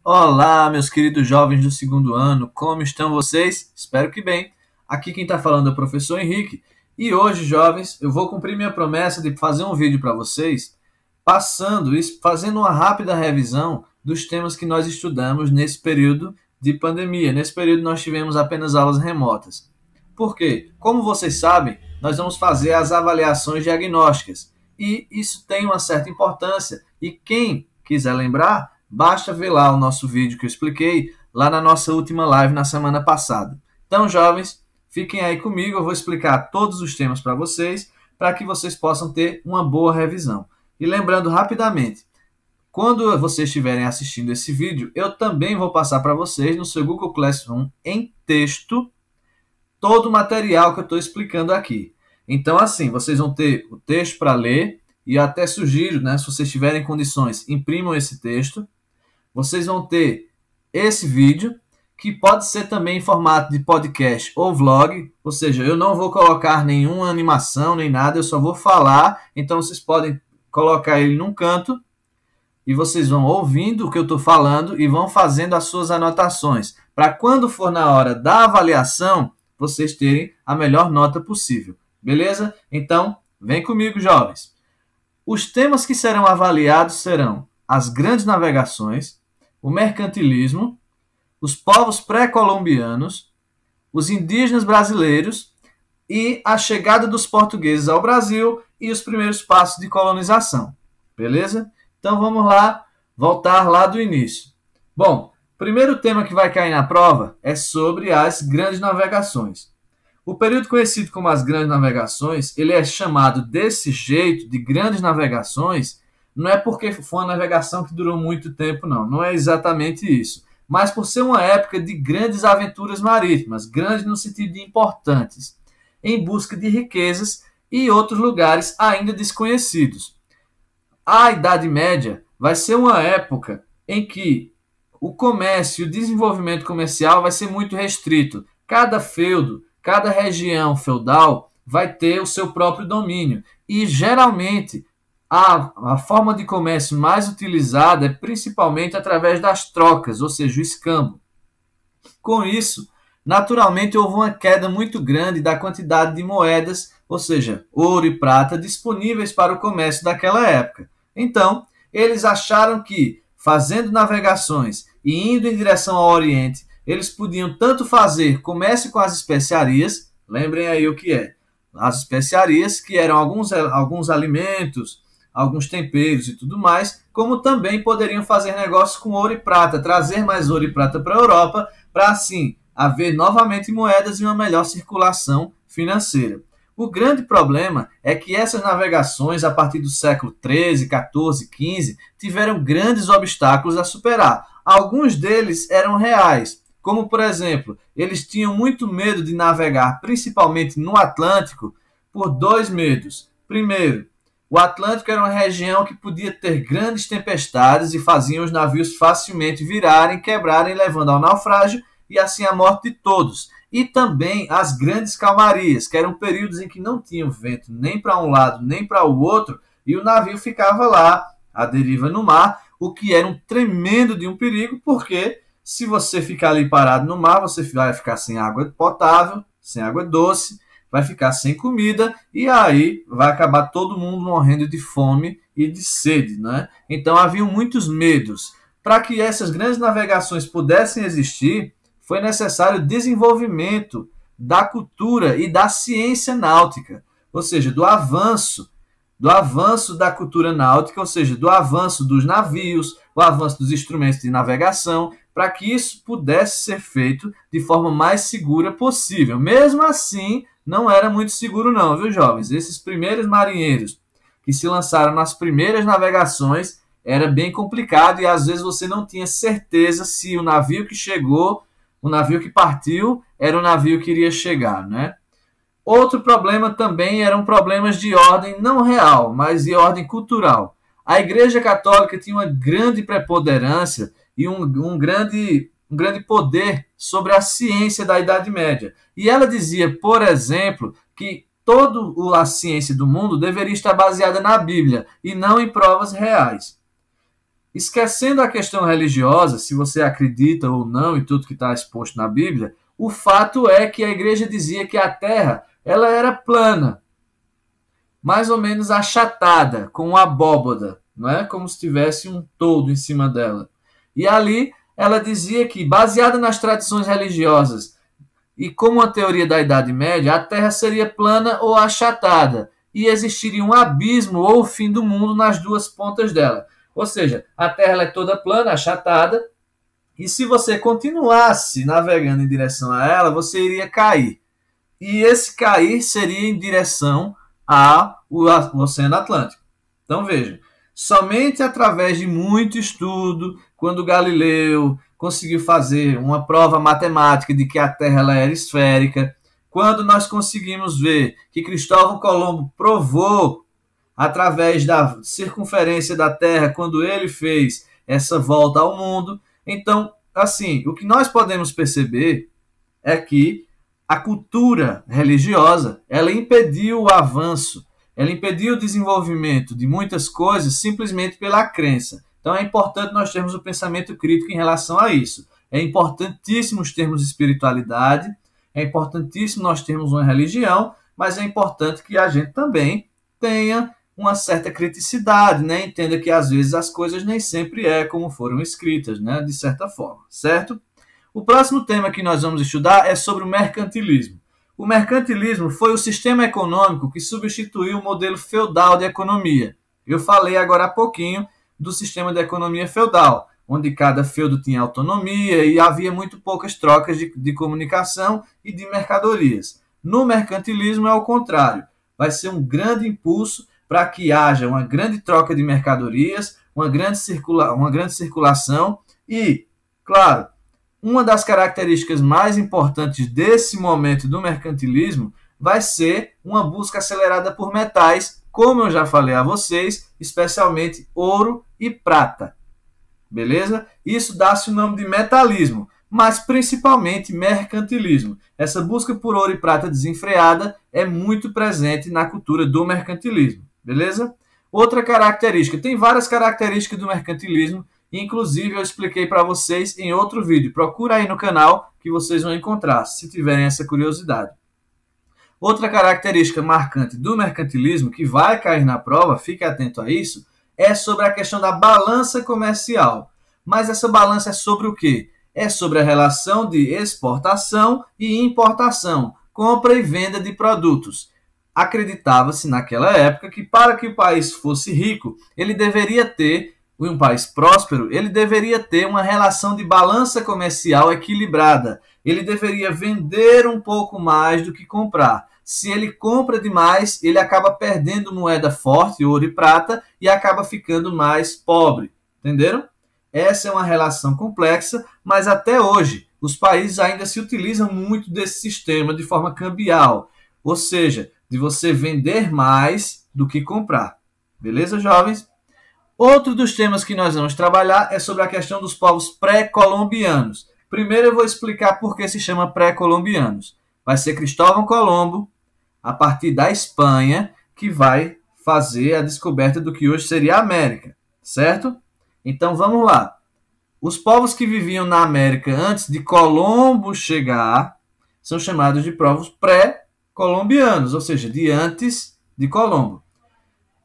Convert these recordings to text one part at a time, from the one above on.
Olá, meus queridos jovens do segundo ano, como estão vocês? Espero que bem. Aqui quem está falando é o professor Henrique e hoje, jovens, eu vou cumprir minha promessa de fazer um vídeo para vocês, fazendo uma rápida revisão dos temas que nós estudamos nesse período de pandemia. Nesse período nós tivemos apenas aulas remotas. Por quê? Como vocês sabem, nós vamos fazer as avaliações diagnósticas e isso tem uma certa importância. E quem quiser lembrar, basta ver lá o nosso vídeo que eu expliquei lá na nossa última live na semana passada. Então, jovens, fiquem aí comigo, eu vou explicar todos os temas para vocês, para que vocês possam ter uma boa revisão. E lembrando rapidamente, quando vocês estiverem assistindo esse vídeo, eu também vou passar para vocês no seu Google Classroom em texto todo o material que eu estou explicando aqui. Então, assim, vocês vão ter o texto para ler e eu até sugiro, né, se vocês tiverem condições, imprimam esse texto. Vocês vão ter esse vídeo, que pode ser também em formato de podcast ou vlog, ou seja, eu não vou colocar nenhuma animação nem nada, eu só vou falar, então vocês podem colocar ele num canto e vocês vão ouvindo o que eu estou falando e vão fazendo as suas anotações, para quando for na hora da avaliação, vocês terem a melhor nota possível. Beleza? Então, vem comigo, jovens. Os temas que serão avaliados serão as grandes navegações, o mercantilismo, os povos pré-colombianos, os indígenas brasileiros e a chegada dos portugueses ao Brasil e os primeiros passos de colonização. Beleza? Então vamos lá, voltar lá do início. Bom, o primeiro tema que vai cair na prova é sobre as grandes navegações. O período conhecido como as grandes navegações, ele é chamado desse jeito, de grandes navegações, não é porque foi uma navegação que durou muito tempo, não é exatamente isso, mas por ser uma época de grandes aventuras marítimas, grandes no sentido de importantes, em busca de riquezas e outros lugares ainda desconhecidos. A Idade Média vai ser uma época em que o comércio e o desenvolvimento comercial vai ser muito restrito. Cada feudo, cada região feudal vai ter o seu próprio domínio. E, geralmente, a forma de comércio mais utilizada é principalmente através das trocas, ou seja, o escambo. Com isso, naturalmente, houve uma queda muito grande da quantidade de moedas, ou seja, ouro e prata, disponíveis para o comércio daquela época. Então, eles acharam que, fazendo navegações e indo em direção ao Oriente, eles podiam tanto fazer comércio com as especiarias, lembrem aí o que é, as especiarias, que eram alguns alimentos, alguns temperos e tudo mais, como também poderiam fazer negócios com ouro e prata, trazer mais ouro e prata para a Europa, para assim haver novamente moedas e uma melhor circulação financeira. O grande problema é que essas navegações, a partir do século XIII, XIV, XV, tiveram grandes obstáculos a superar. Alguns deles eram reais, como, por exemplo, eles tinham muito medo de navegar, principalmente no Atlântico, por dois medos. Primeiro, o Atlântico era uma região que podia ter grandes tempestades e faziam os navios facilmente virarem, quebrarem, levando ao naufrágio e assim à morte de todos. E também as grandes calmarias, que eram períodos em que não tinham vento nem para um lado nem para o outro, e o navio ficava lá, à deriva no mar, o que era um tremendo de um perigo, porque se você ficar ali parado no mar, você vai ficar sem água potável, sem água doce, vai ficar sem comida, e aí vai acabar todo mundo morrendo de fome e de sede, né? Então haviam muitos medos. Para que essas grandes navegações pudessem existir, foi necessário desenvolvimento da cultura e da ciência náutica, ou seja, do avanço da cultura náutica, ou seja, do avanço dos navios, o avanço dos instrumentos de navegação, para que isso pudesse ser feito de forma mais segura possível. Mesmo assim, não era muito seguro não, viu, jovens? Esses primeiros marinheiros que se lançaram nas primeiras navegações era bem complicado e às vezes você não tinha certeza se o navio que chegou, o navio que partiu, era o navio que iria chegar, né? Outro problema também eram problemas de ordem não real, mas de ordem cultural. A Igreja Católica tinha uma grande preponderância e um grande poder sobre a ciência da Idade Média. E ela dizia, por exemplo, que toda a ciência do mundo deveria estar baseada na Bíblia e não em provas reais. Esquecendo a questão religiosa, se você acredita ou não em tudo que está exposto na Bíblia, o fato é que a igreja dizia que a terra ela era plana, mais ou menos achatada, com uma abóboda, não é? Como se tivesse um todo em cima dela. E ali ela dizia que, baseada nas tradições religiosas e como a teoria da Idade Média, a Terra seria plana ou achatada e existiria um abismo ou o fim do mundo nas duas pontas dela. Ou seja, a Terra é toda plana, achatada, e se você continuasse navegando em direção a ela, você iria cair. E esse cair seria em direção ao Oceano Atlântico. Então veja, somente através de muito estudo, quando Galileu conseguiu fazer uma prova matemática de que a Terra ela era esférica, quando nós conseguimos ver que Cristóvão Colombo provou através da circunferência da Terra quando ele fez essa volta ao mundo, então, assim, o que nós podemos perceber é que a cultura religiosa, ela impediu o avanço, ela impediu o desenvolvimento de muitas coisas simplesmente pela crença. Então é importante nós termos o pensamento crítico em relação a isso. É importantíssimo termos espiritualidade, é importantíssimo nós termos uma religião, mas é importante que a gente também tenha uma certa criticidade, né? Entenda que às vezes as coisas nem sempre é como foram escritas, né? De certa forma, certo? O próximo tema que nós vamos estudar é sobre o mercantilismo. O mercantilismo foi o sistema econômico que substituiu o modelo feudal de economia. Eu falei agora há pouquinho do sistema de economia feudal, onde cada feudo tinha autonomia e havia muito poucas trocas de comunicação e de mercadorias. No mercantilismo é o contrário. Vai ser um grande impulso para que haja uma grande troca de mercadorias, uma grande circulação e, claro, uma das características mais importantes desse momento do mercantilismo vai ser uma busca acelerada por metais, como eu já falei a vocês, especialmente ouro e prata. Beleza? Isso dá-se o nome de metalismo, mas principalmente mercantilismo. Essa busca por ouro e prata desenfreada é muito presente na cultura do mercantilismo. Beleza? Outra característica, tem várias características do mercantilismo, inclusive eu expliquei para vocês em outro vídeo. Procura aí no canal que vocês vão encontrar, se tiverem essa curiosidade. Outra característica marcante do mercantilismo, que vai cair na prova, fique atento a isso, é sobre a questão da balança comercial. Mas essa balança é sobre o quê? É sobre a relação de exportação e importação, compra e venda de produtos. Acreditava-se naquela época que para que o país fosse rico, ele deveria ter, um país próspero, ele deveria ter uma relação de balança comercial equilibrada. Ele deveria vender um pouco mais do que comprar. Se ele compra demais, ele acaba perdendo moeda forte, ouro e prata, e acaba ficando mais pobre. Entenderam? Essa é uma relação complexa, mas até hoje os países ainda se utilizam muito desse sistema de forma cambial. Ou seja, de você vender mais do que comprar. Beleza, jovens? Outro dos temas que nós vamos trabalhar é sobre a questão dos povos pré-colombianos. Primeiro eu vou explicar por que se chama pré-colombianos. Vai ser Cristóvão Colombo, a partir da Espanha, que vai fazer a descoberta do que hoje seria a América, certo? Então vamos lá. Os povos que viviam na América antes de Colombo chegar são chamados de povos pré-colombianos, ou seja, de antes de Colombo.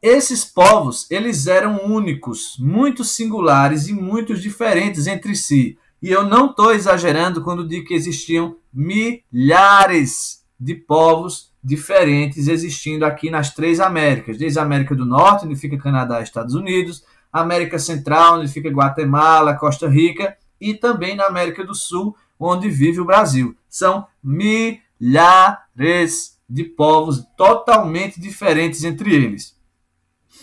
Esses povos, eles eram únicos, muito singulares e muito diferentes entre si. E eu não estou exagerando quando digo que existiam milhares de povos diferentes existindo aqui nas três Américas. Desde a América do Norte, onde fica Canadá e Estados Unidos, América Central, onde fica Guatemala, Costa Rica, e também na América do Sul, onde vive o Brasil. São milhares de povos totalmente diferentes entre eles.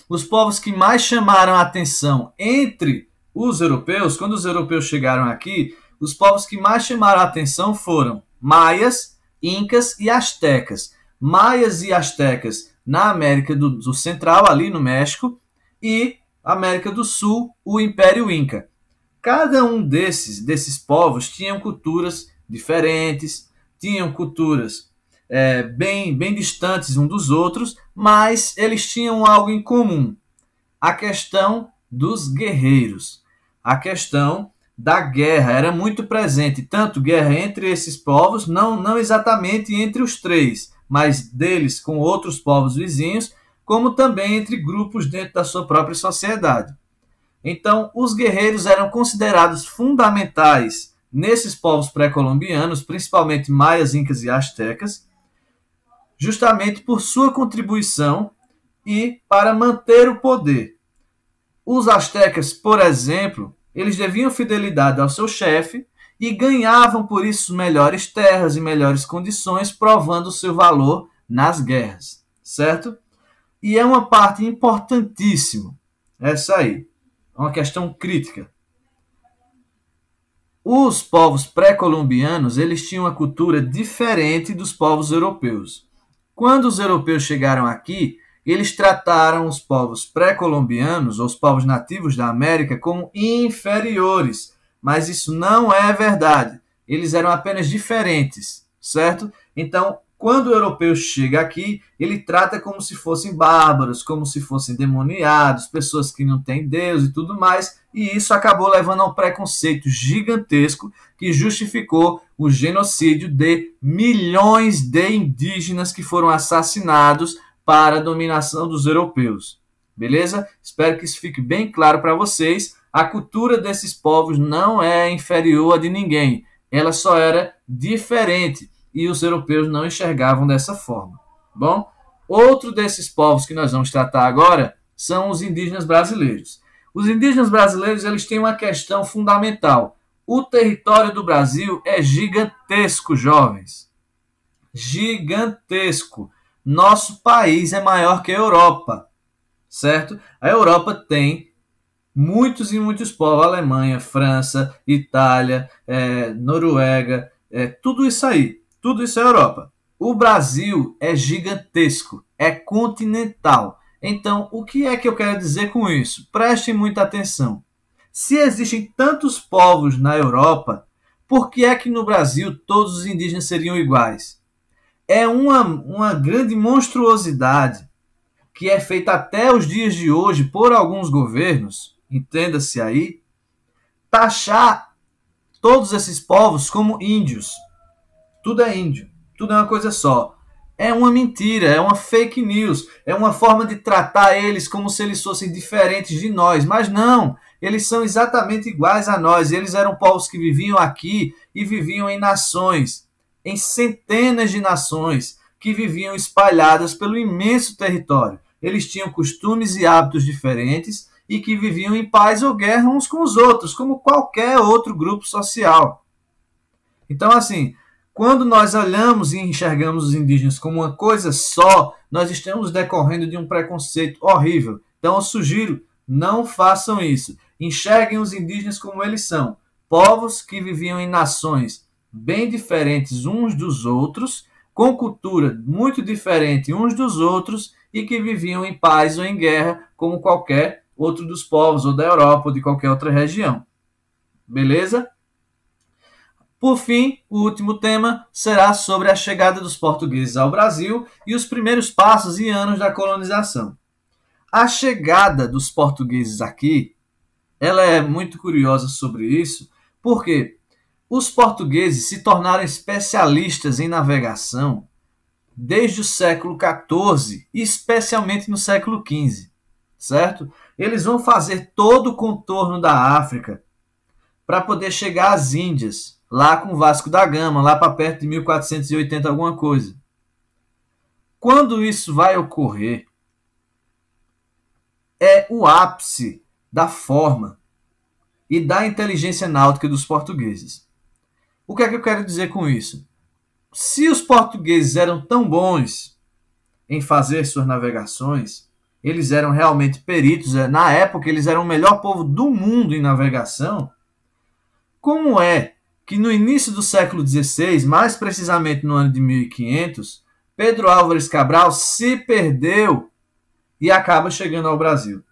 Os povos que mais chamaram a atenção entre os europeus, quando os europeus chegaram aqui, os povos que mais chamaram a atenção foram maias, incas e astecas. Maias e astecas na América do Central, ali no México, e América do Sul, o Império Inca. Cada um desses povos tinham culturas diferentes, tinham culturas bem distantes um dos outros, mas eles tinham algo em comum: a questão dos guerreiros. A questão da guerra era muito presente, tanto guerra entre esses povos, não exatamente entre os três, mas deles com outros povos vizinhos, como também entre grupos dentro da sua própria sociedade. Então, os guerreiros eram considerados fundamentais nesses povos pré-colombianos, principalmente maias, incas e astecas, justamente por sua contribuição e para manter o poder. Os astecas, por exemplo, eles deviam fidelidade ao seu chefe e ganhavam por isso melhores terras e melhores condições, provando o seu valor nas guerras, certo? E é uma parte importantíssima essa aí, uma questão crítica. Os povos pré-colombianos, eles tinham uma cultura diferente dos povos europeus. Quando os europeus chegaram aqui, eles trataram os povos pré-colombianos, ou os povos nativos da América, como inferiores. Mas isso não é verdade. Eles eram apenas diferentes, certo? Então, quando o europeu chega aqui, ele trata como se fossem bárbaros, como se fossem demoniados, pessoas que não têm Deus e tudo mais, e isso acabou levando a um preconceito gigantesco que justificou o genocídio de milhões de indígenas que foram assassinados para a dominação dos europeus. Beleza? Espero que isso fique bem claro para vocês. A cultura desses povos não é inferior a de ninguém, ela só era diferente e os europeus não enxergavam dessa forma. Bom, outro desses povos que nós vamos tratar agora são os indígenas brasileiros. Os indígenas brasileiros, eles têm uma questão fundamental. O território do Brasil é gigantesco, jovens. Gigantesco. Nosso país é maior que a Europa, certo? A Europa tem muitos e muitos povos. Alemanha, França, Itália, Noruega, tudo isso aí. Tudo isso é Europa. O Brasil é gigantesco, é continental. Então, o que é que eu quero dizer com isso? Prestem muita atenção. Se existem tantos povos na Europa, por que é que no Brasil todos os indígenas seriam iguais? É uma grande monstruosidade que é feita até os dias de hoje por alguns governos, entenda-se aí, taxar todos esses povos como índios. Tudo é índio, tudo é uma coisa só. É uma mentira, é uma fake news, é uma forma de tratar eles como se eles fossem diferentes de nós, mas não, eles são exatamente iguais a nós. Eles eram povos que viviam aqui e viviam em nações, em centenas de nações que viviam espalhadas pelo imenso território. Eles tinham costumes e hábitos diferentes e que viviam em paz ou guerra uns com os outros, como qualquer outro grupo social. Então, assim, quando nós olhamos e enxergamos os indígenas como uma coisa só, nós estamos decorrendo de um preconceito horrível. Então, eu sugiro, não façam isso. Enxerguem os indígenas como eles são. Povos que viviam em nações bem diferentes uns dos outros, com cultura muito diferente uns dos outros e que viviam em paz ou em guerra, como qualquer outro dos povos, ou da Europa, ou de qualquer outra região. Beleza? Por fim, o último tema será sobre a chegada dos portugueses ao Brasil e os primeiros passos e anos da colonização. A chegada dos portugueses aqui, ela é muito curiosa sobre isso, porque os portugueses se tornaram especialistas em navegação desde o século XIV, especialmente no século XV, certo? Eles vão fazer todo o contorno da África para poder chegar às Índias, lá com Vasco da Gama, lá para perto de 1480 alguma coisa. Quando isso vai ocorrer, é o ápice da forma e da inteligência náutica dos portugueses. O que é que eu quero dizer com isso? Se os portugueses eram tão bons em fazer suas navegações, eles eram realmente peritos, na época eles eram o melhor povo do mundo em navegação, como é que no início do século XVI, mais precisamente no ano de 1500, Pedro Álvares Cabral se perdeu e acaba chegando ao Brasil?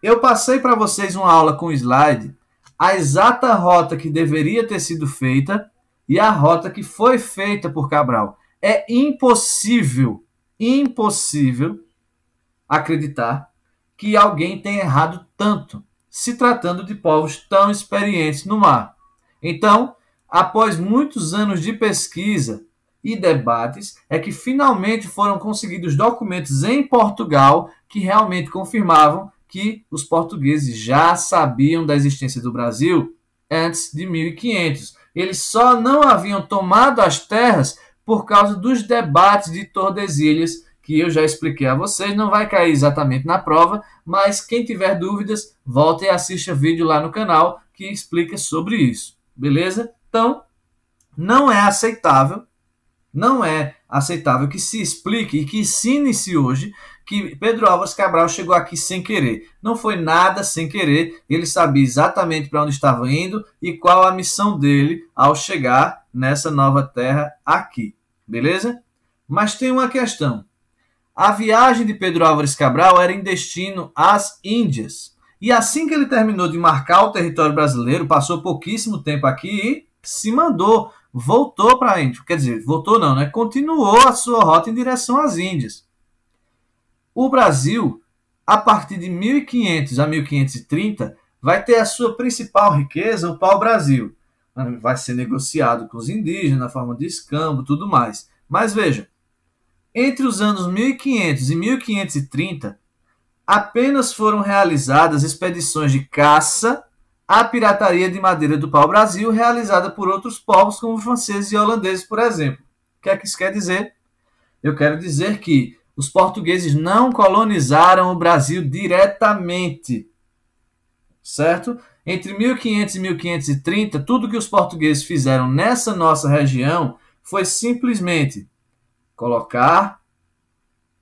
Eu passei para vocês uma aula com slide, a exata rota que deveria ter sido feita e a rota que foi feita por Cabral. É impossível acreditar que alguém tenha errado tanto. se tratando de povos tão experientes no mar. Então, após muitos anos de pesquisa e debates, é que finalmente foram conseguidos documentos em Portugal que realmente confirmavam que os portugueses já sabiam da existência do Brasil antes de 1500. Eles só não haviam tomado as terras por causa dos debates de Tordesilhas, que eu já expliquei a vocês, não vai cair exatamente na prova, mas quem tiver dúvidas, volta e assista vídeo lá no canal que explica sobre isso, beleza? Então, não é aceitável que se explique e que ensine-se hoje que Pedro Álvares Cabral chegou aqui sem querer. Não foi nada sem querer, ele sabia exatamente para onde estava indo e qual a missão dele ao chegar nessa nova terra aqui, beleza? Mas tem uma questão. A viagem de Pedro Álvares Cabral era em destino às Índias. E assim que ele terminou de marcar o território brasileiro, passou pouquíssimo tempo aqui e se mandou, voltou para a Índia. Quer dizer, voltou não, né? Continuou a sua rota em direção às Índias. O Brasil, a partir de 1500 a 1530, vai ter a sua principal riqueza, o pau-brasil. Vai ser negociado com os indígenas na forma de escambo, tudo mais. Mas veja, entre os anos 1500 e 1530, apenas foram realizadas expedições de caça à pirataria de madeira do pau-brasil realizada por outros povos, como franceses e holandeses, por exemplo. O que é que isso quer dizer? Eu quero dizer que os portugueses não colonizaram o Brasil diretamente, certo? Entre 1500 e 1530, tudo que os portugueses fizeram nessa nossa região foi simplesmente colocar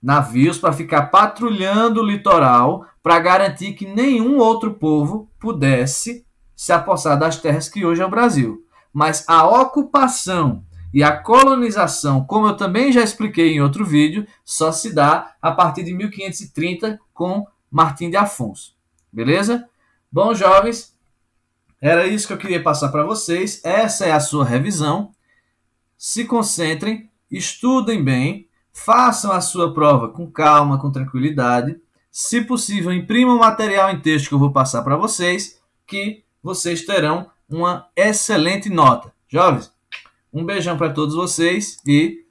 navios para ficar patrulhando o litoral para garantir que nenhum outro povo pudesse se apossar das terras que hoje é o Brasil. Mas a ocupação e a colonização, como eu também já expliquei em outro vídeo, só se dá a partir de 1530 com Martim de Afonso. Beleza? Bom, jovens, era isso que eu queria passar para vocês. Essa é a sua revisão. Se concentrem, estudem bem, façam a sua prova com calma, com tranquilidade. Se possível, imprimam o material em texto que eu vou passar para vocês, que vocês terão uma excelente nota. Jovens, um beijão para todos vocês e